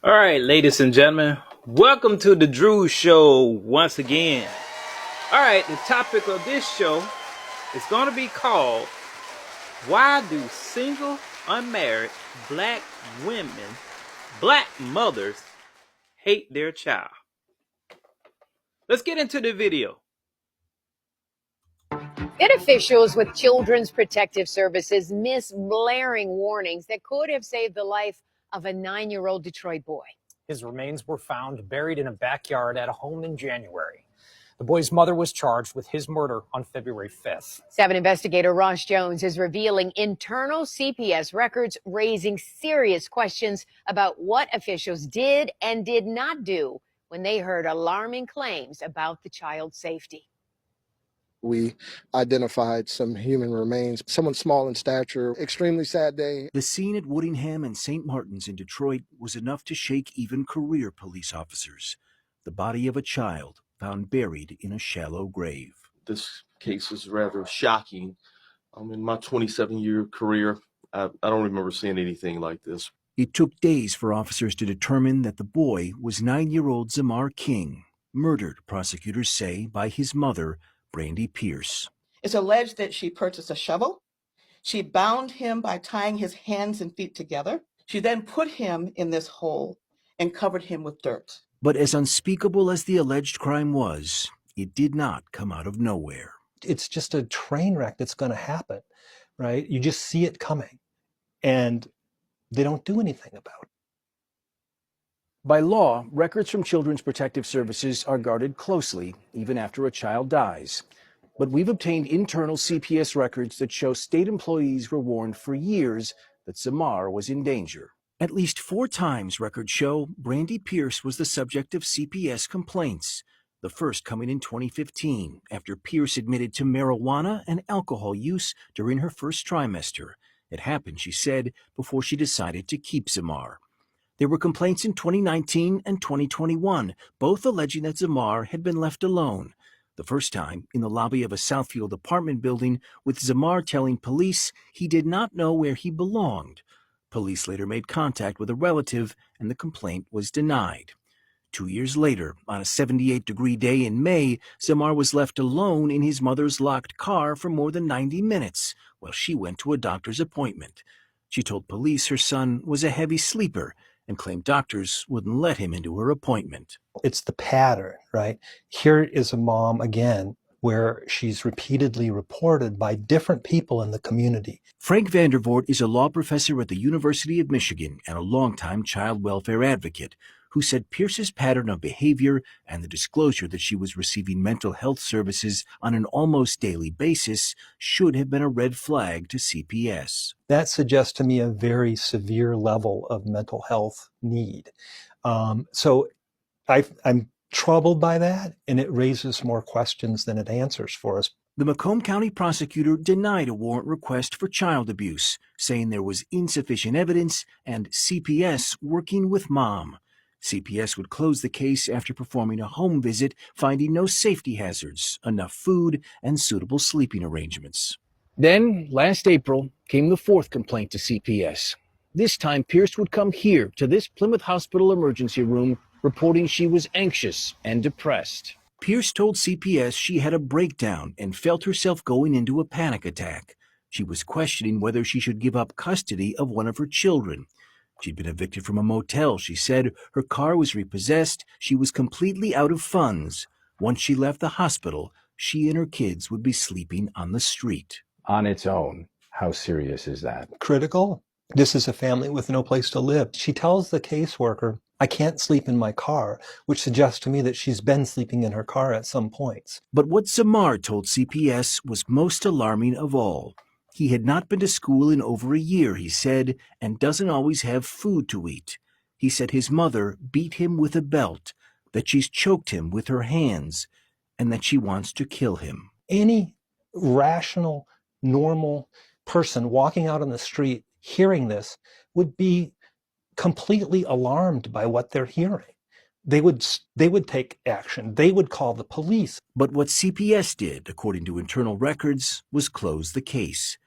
All right, ladies and gentlemen, welcome to the Drew Show once again. All right, the topic of this show is going to be called Why Do Single, Unmarried Black Women, Black Mothers Hate Their Child? Let's get into the video. Then officials with Children's Protective Services miss blaring warnings that could have saved the life of a 9-year-old Detroit boy. His remains were found buried in a backyard at a home in January. The boy's mother was charged with his murder on February 5th. 7 investigator Ross Jones is revealing internal CPS records, raising serious questions about what officials did and did not do when they heard alarming claims about the child's safety. We identified some human remains, someone small in stature. Extremely sad day. The scene at Woodingham and St. Martin's in Detroit was enough to shake even career police officers. The body of a child found buried in a shallow grave. This case is rather shocking. In my 27-year career, I don't remember seeing anything like this. It took days for officers to determine that the boy was 9-year-old Zamar King, murdered, prosecutors say, by his mother, Brandy Pierce. It's alleged that she purchased a shovel. She bound him by tying his hands and feet together. She then put him in this hole and covered him with dirt. But as unspeakable as the alleged crime was, it did not come out of nowhere. It's just a train wreck that's going to happen, right? You just see it coming, and they don't do anything about it. By law, records from Children's Protective Services are guarded closely, even after a child dies. But we've obtained internal CPS records that show state employees were warned for years that Zamar was in danger. At least 4 times, records show, Brandy Pierce was the subject of CPS complaints, the first coming in 2015, after Pierce admitted to marijuana and alcohol use during her first trimester. It happened, she said, before she decided to keep Zamar. There were complaints in 2019 and 2021, both alleging that Zamar had been left alone. The first time in the lobby of a Southfield apartment building, with Zamar telling police he did not know where he belonged. Police later made contact with a relative, and the complaint was denied. 2 years later, on a 78-degree day in May, Zamar was left alone in his mother's locked car for more than 90 minutes while she went to a doctor's appointment. She told police her son was a heavy sleeper and claimed doctors wouldn't let him into her appointment. It's the pattern, right? Here is a mom, again, where she's repeatedly reported by different people in the community. Frank Vandervoort is a law professor at the University of Michigan and a longtime child welfare advocate who said Pierce's pattern of behavior and the disclosure that she was receiving mental health services on an almost daily basis should have been a red flag to CPS. That suggests to me a very severe level of mental health need. So I'm troubled by that, and it raises more questions than it answers for us. The Macomb County prosecutor denied a warrant request for child abuse, saying there was insufficient evidence and CPS working with mom. CPS would close the case after performing a home visit, finding no safety hazards, enough food, and suitable sleeping arrangements. Then, last April, came the 4th complaint to CPS. This time, Pierce would come here to this Plymouth Hospital emergency room, reporting she was anxious and depressed. Pierce told CPS she had a breakdown and felt herself going into a panic attack. She was questioning whether she should give up custody of one of her children. She'd been evicted from a motel, she said. Her car was repossessed. She was completely out of funds. Once she left the hospital, she and her kids would be sleeping on the street. On its own, how serious is that? Critical. This is a family with no place to live. She tells the caseworker, I can't sleep in my car, which suggests to me that she's been sleeping in her car at some points. But what Zamar told CPS was most alarming of all. He had not been to school in over a year, he said, and doesn't always have food to eat. He said his mother beat him with a belt, that she's choked him with her hands, and that she wants to kill him. Any rational, normal person walking out on the street hearing this would be completely alarmed by what they're hearing. They would take action. They would call the police. But what CPS did, according to internal records, was close the case.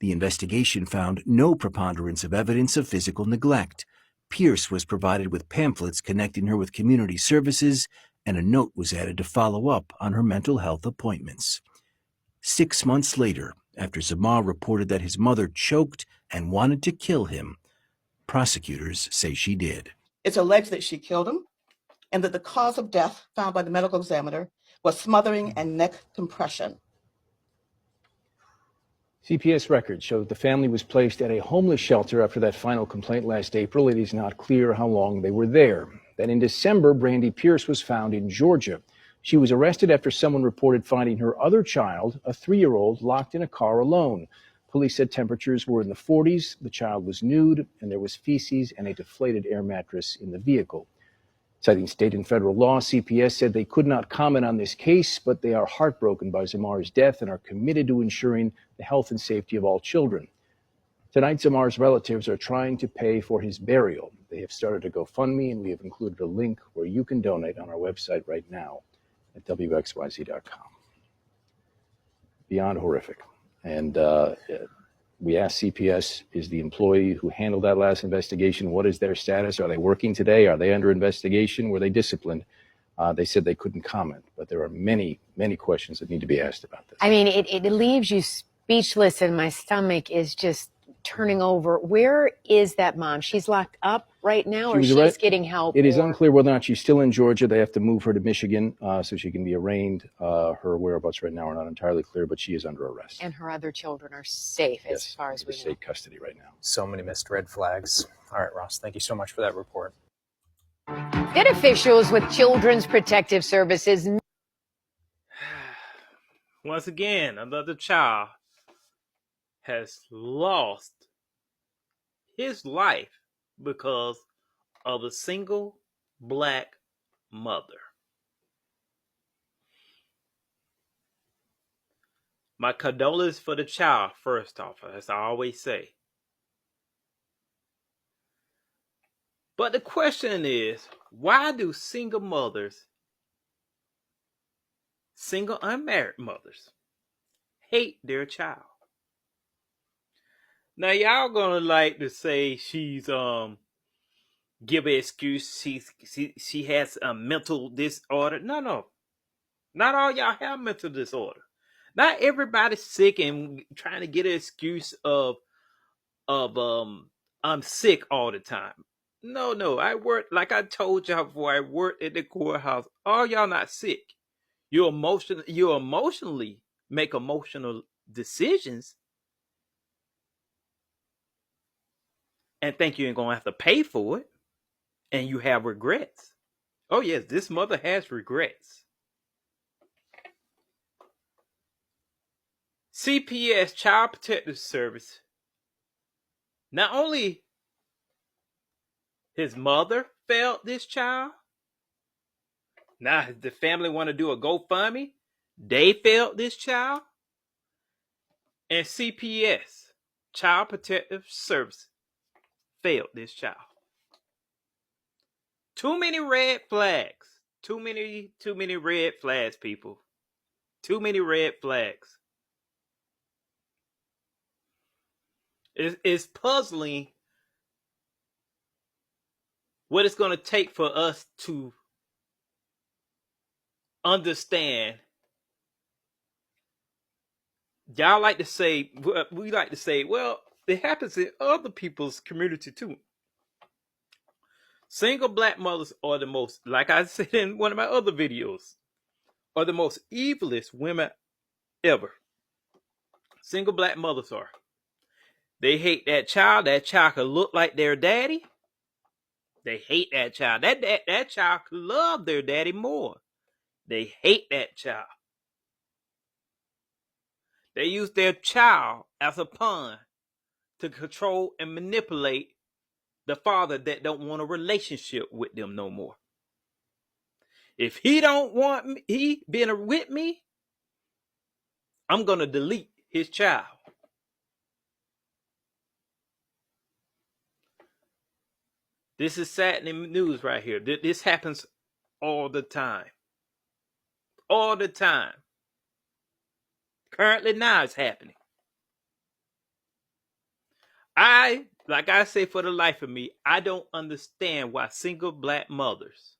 The investigation found no preponderance of evidence of physical neglect. Pierce was provided with pamphlets connecting her with community services, and a note was added to follow up on her mental health appointments. 6 months later, after Zamar reported that his mother choked and wanted to kill him, prosecutors say she did. It's alleged that she killed him and that the cause of death found by the medical examiner was smothering and neck compression. CPS records show that the family was placed at a homeless shelter after that final complaint last April. It is not clear how long they were there. Then in December, Brandy Pierce was found in Georgia. She was arrested after someone reported finding her other child, a 3-year-old, locked in a car alone. Police said temperatures were in the 40s, the child was nude, and there was feces and a deflated air mattress in the vehicle. Citing state and federal law, CPS said they could not comment on this case, but they are heartbroken by Zamar's death and are committed to ensuring the health and safety of all children. Tonight, Zamar's relatives are trying to pay for his burial. They have started a GoFundMe, and we have included a link where you can donate on our website right now at wxyz.com. Beyond horrific. And we asked CPS, is the employee who handled that last investigation, what is their status? Are they working today? Are they under investigation? Were they disciplined? They said they couldn't comment, but there are many, many questions that need to be asked about this. I mean, it leaves you speechless, and my stomach is just turning over. Where is that mom? She's locked up right now, or she's getting help? It is unclear whether or not she's still in Georgia. They have to move her to Michigan so she can be arraigned. Her whereabouts right now are not entirely clear, but she is under arrest. And her other children are safe, as far as we know. State custody right now. So many missed red flags. All right, Ross, thank you so much for that report. State officials with Children's Protective Services. Once again, another child has lost his life because of a single black mother. My condolences for the child, first off, as I always say. But the question is, why do single unmarried mothers, hate their child? Now, y'all gonna like to say she's give an excuse. She has a mental disorder. No, not all y'all have mental disorder. Not everybody's sick and trying to get an excuse of I'm sick all the time. No. I work, like I told y'all before, I worked at the courthouse. All y'all not sick. You emotionally make emotional decisions and think you ain't gonna have to pay for it, and you have regrets. Oh yes, this mother has regrets. CPS, Child Protective Service, not only his mother failed this child, now the family want to do a GoFundMe, they failed this child, and CPS, Child Protective Service, failed this child. Too many red flags. Too many red flags, people. Too many red flags. It's puzzling what it's going to take for us to understand. Y'all like to say, we like to say, well, it happens in other people's community too. Single black mothers are the most, like I said in one of my other videos, are the most evilest women ever. Single black mothers are. They hate that child. That child could look like their daddy. They hate that child. That child could love their daddy more. They hate that child. They use their child as a pawn to control and manipulate the father that don't want a relationship with them no more. If he don't want me, he being with me, I'm going to delete his child. This is saddening news right here. This happens all the time. All the time. Currently now it's happening. I like I say, for the life of me, I don't understand why single black mothers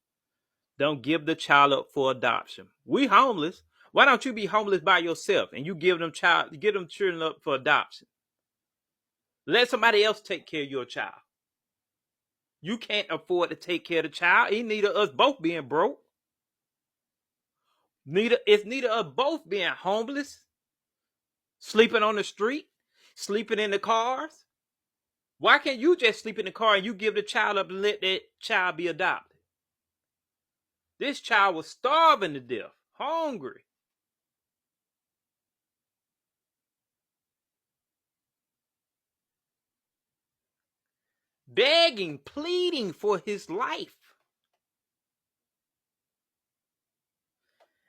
don't give the child up for adoption. We homeless. Why don't you be homeless by yourself and you give them children up for adoption? Let somebody else take care of your child. You can't afford to take care of the child. It's neither us both being broke. It's neither us both being homeless, sleeping on the street, sleeping in the cars. Why can't you just sleep in the car and you give the child up and let that child be adopted? This child was starving to death, hungry. Begging, pleading for his life.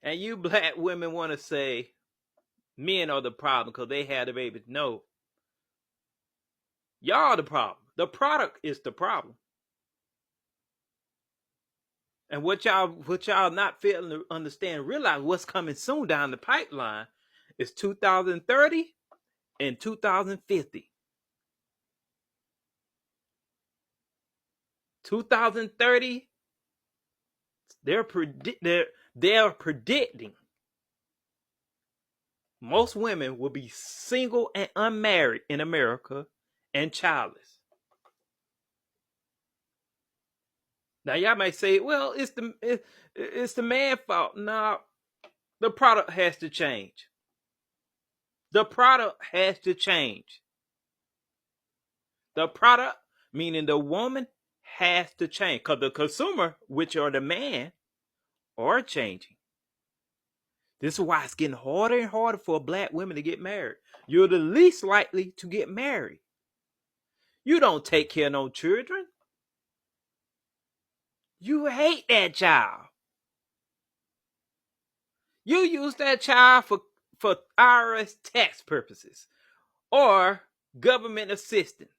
And you black women want to say men are the problem because they had the baby. No. Y'all are the problem. The product is the problem. And what y'all not failing to understand, realize what's coming soon down the pipeline is 2030 and 2050. 2030, they're predicting most women will be single and unmarried in America and childless. Now y'all may say, well, it's the man's fault. No, the product has to change. The product has to change. The product, meaning the woman, has to change. Because the consumer, which are the man, are changing. This is why it's getting harder and harder for black women to get married. You're the least likely to get married. You don't take care of no children. You hate that child. You use that child for IRS tax purposes or government assistance.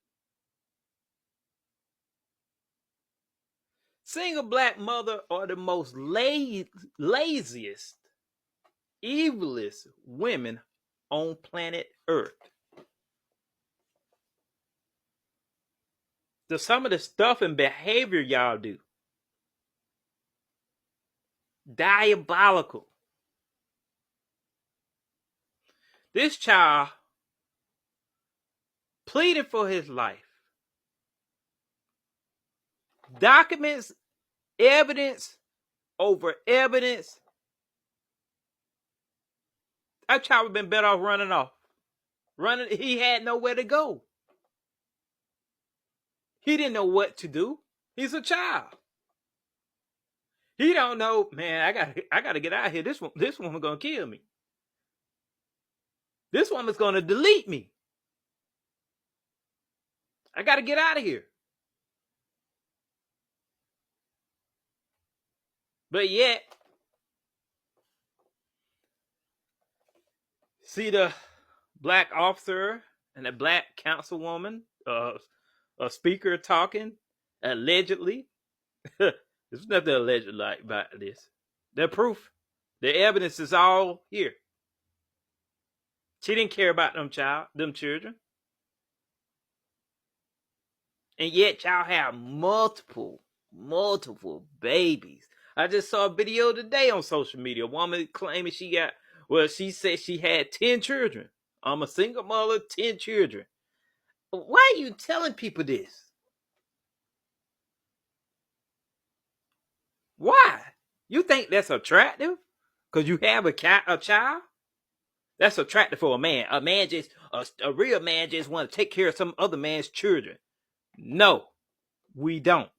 Single black mother are the most laziest, evilest women on planet Earth. Some of the stuff and behavior y'all do, diabolical. This child pleaded for his life. Documents, evidence over evidence. That child would have been better off running off. He had nowhere to go. He didn't know what to do. He's a child. He don't know, man, I gotta get out of here. This woman gonna kill me. This woman's gonna delete me. I gotta get out of here. But yet, see the black officer and the black councilwoman, a speaker talking, allegedly. There's nothing alleged about this. The proof, the evidence is all here. She didn't care about them children. And yet y'all have multiple babies. I just saw a video today on social media. A woman claiming she said she had 10 children. I'm a single mother, 10 children. Why are you telling people this? Why? You think that's attractive? Because you have a child? That's attractive for a man. A real man just want to take care of some other man's children. No, we don't.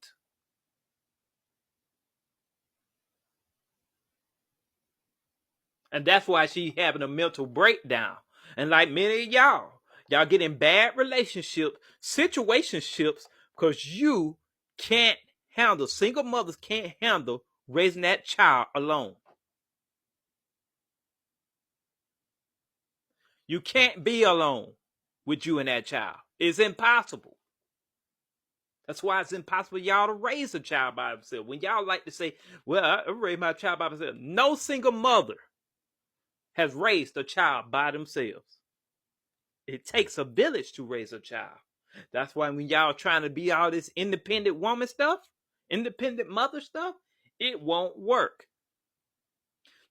And that's why she's having a mental breakdown. And like many of y'all get in bad situationships because you can't handle, single mothers can't handle raising that child alone. You can't be alone with you and that child. It's impossible. That's why it's impossible y'all to raise a child by themselves. When y'all like to say, well, I raised my child by myself. No single mother has raised a child by themselves. It takes a village to raise a child. That's why when y'all trying to be all this independent woman stuff, independent mother stuff, it won't work.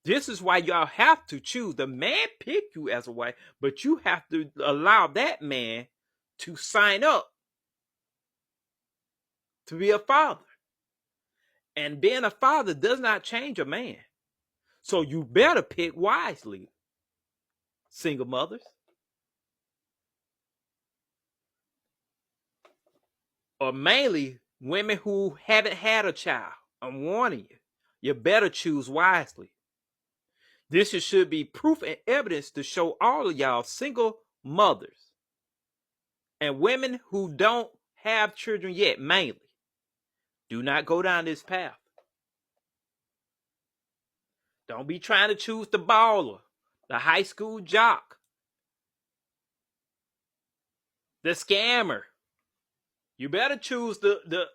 This is why y'all have to choose. The man pick you as a wife, but you have to allow that man to sign up to be a father. And being a father does not change a man. So you better pick wisely, single mothers. Or mainly women who haven't had a child. I'm warning you. You better choose wisely. This should be proof and evidence to show all of y'all single mothers and women who don't have children yet, mainly. Do not go down this path. Don't be trying to choose the baller, the high school jock, the scammer. You better choose the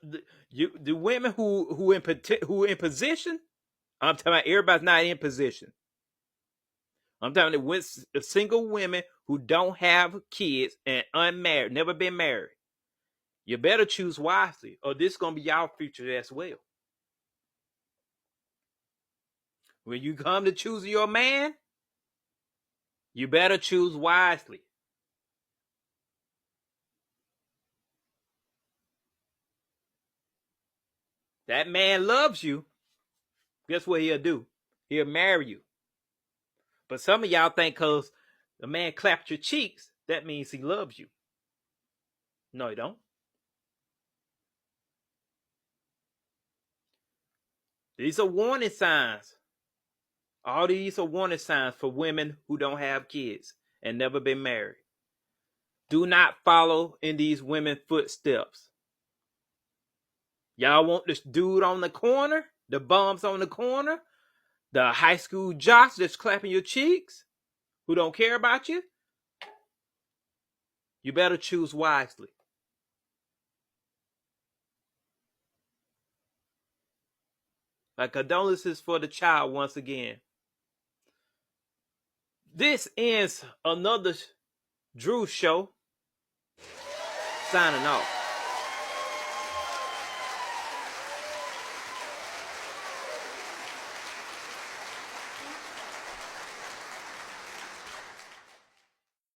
women who in position. I'm talking about everybody's not in position. I'm talking about single women who don't have kids and unmarried, never been married. You better choose wisely, or this is gonna be y'all future as well. When you come to choose your man, you better choose wisely. That man loves you. Guess what he'll do? He'll marry you. But some of y'all think because the man clapped your cheeks, that means he loves you. No, he don't. These are warning signs. All these are warning signs for women who don't have kids and never been married. Do not follow in these women's footsteps. Y'all want this dude on the corner, the bums on the corner, the high school jocks that's clapping your cheeks, who don't care about you? You better choose wisely. My condolences for the child once again. This ends another Drew show. Signing off.